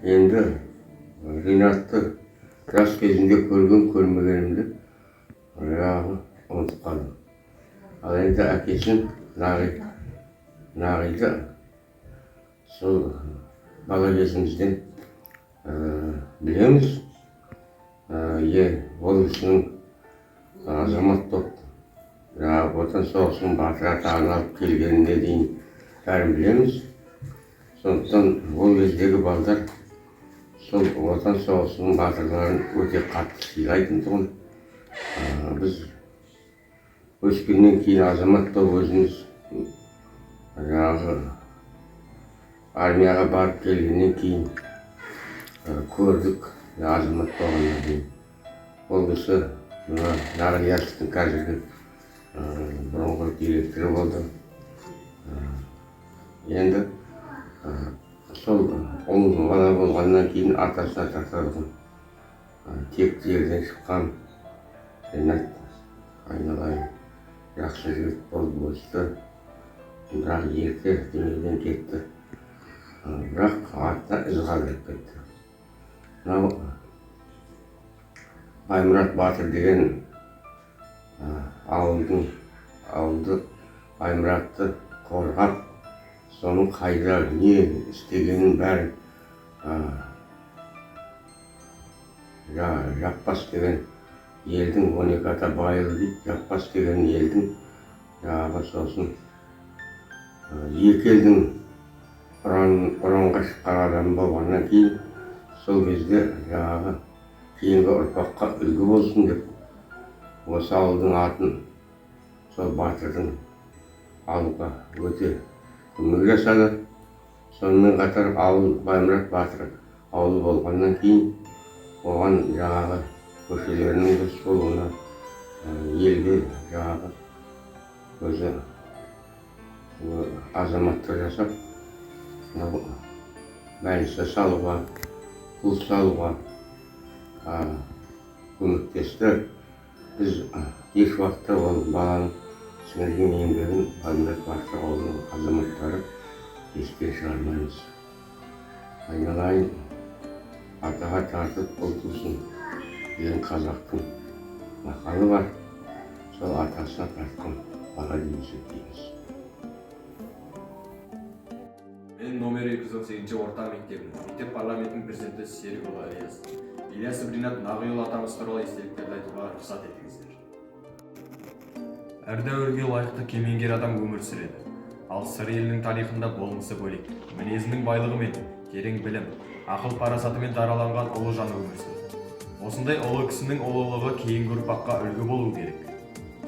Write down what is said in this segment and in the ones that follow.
Енді Ринатты жас кезінде көрмегенімді ұмытып қалдым. Ал енді әкесін Нағиды сол бала кезімізден білеміз. Ол кісінің азамат топ отан соғысының батыры атағын алып келгеніне дейін бәрін білеміз. Сондықтан ол кездегі балдар сол отан соғысының батырларын өте қатты сыйлайтын тұғын. Біз өскеннен кейін азамат топ өзіміз армияға барып келгеннен кейін көрдік азамат болғаннан кейін. Ол кісі Нағиясовтың қазіргі бұрынғы директоры болды. Енді сол ұл бала болғаннан кейін атасына тартады. Тек жерден шыққан Ринат айналайын жақсы жігіт болып өсті. Бірақ ерте дүниеден кетті. Бірақ артына із қалдырып кетті. Мынау Баймұрат Батыр деген ауылды Баймұратты қорғап, соның қайда не істегенін бәрін Жаппас деген елдің 12 ата байылы дейді. Жаппас деген елдің сосын екі елдің ұранға шыққан адам болғаннан кейін сол кезде кейінгі ұрпаққа үлгі болсын деп осы ауылдың атын сол батырдың алуға өте көмек жасады. Сонымен қатар ауыл Баймұрат Батыр ауылы болғаннан кейін оған көшелерінің дұрыс болуына елге өзі азаматтық жасап мәлісі салуға, пұл салуға көмектесті. Біз еш уақытта ол баланың сіңірген еңбегін Баймұрат Батыр ауылының азаматтары естен шығармаймыз. Айналайын атаға тартып ұл тусын деген қазақтың мақалы бар. Сол атасына тартқан бала деп есептейміз. Мен номер 218 орта мектеп парламентінің президенті Серікұлы Ильясов Ринат Нағиұлы атамыз туралы естеліктерді айтуға рұқсат етіңіздер. Әр дәуірге лайықты кемеңгер адам өмір сүреді. Ал сыр елінің тарихында болмысы бөлек, мінезінің байлығымен, терең білім, ақыл парасатымен дараланған ұлы жан өмір сүрді. Осындай ұлы кісінің ұлылығы кейінгі ұрпаққа үлгі болу керек.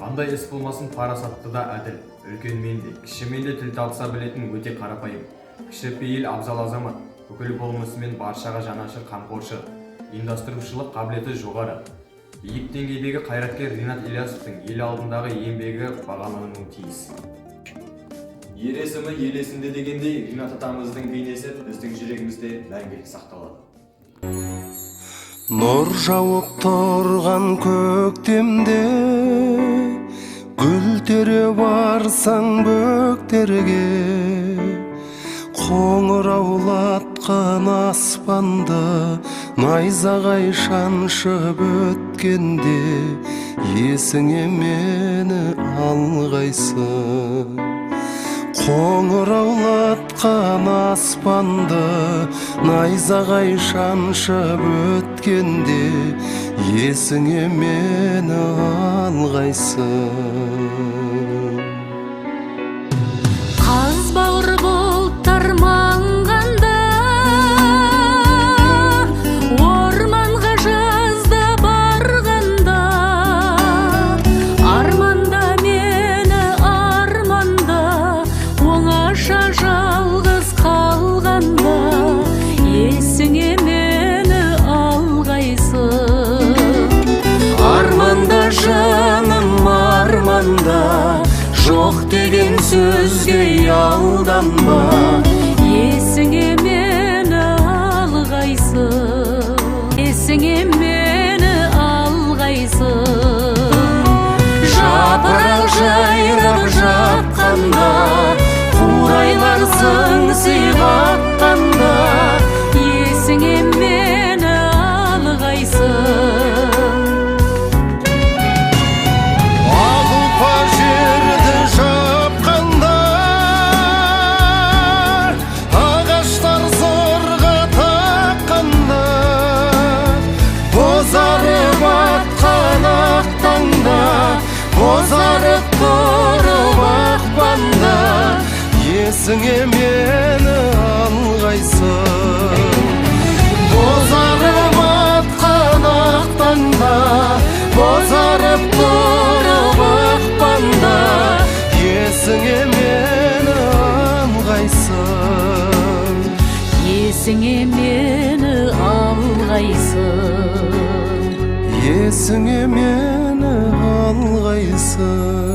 Қандай іс болмасын парасатты да әділ, үлкенмен де, кішімен де тіл табыса білетін өте қарапайым, кішіпейіл абзал азамат, бүкіл болмысымен баршаға жанашыр қамқоршы, ұйымдастырушылық қабілеті жоғары. Биік деңгейдегі қайраткер Ринат Ильясовтың ел алдындағы еңбегі бағалануы тиіс. Ер есімі ел есінде дегендей, Ринат атамыздың бейнесі біздің жүрегімізде мәңгілік сақталады. Нұр жауып тұрған көктемде, гүл тере барсаң бөктерге, қоңыраулатқан аспанды найзағай шаншып өткенде, есіңе мені алғайсың. Қоңыраулатқан аспанды найзағай шаншып өткенде, есіңе мені алғайсың. Қазбауыр бұлттар маңғанда, орманға жазда барғанда, арманда мені арманда, оңаша жалғыз қалғанда, есіңе мені алғайсың. Арманда жаным арманда, жоқ деген сөзге алданба, есіңе мені алғайсың. Есіңе мені алғайсың. Жапырақ жайрап жатқанда, қурайлар сыңсып атқанда, есіңе есіңе мені алғайсың. Бозарып атқан ақтанда, бозарып тұрып ақпанда, есіңе мені алғайсың. Есіңе мені алғайсың. Есіңе мені алғайсың.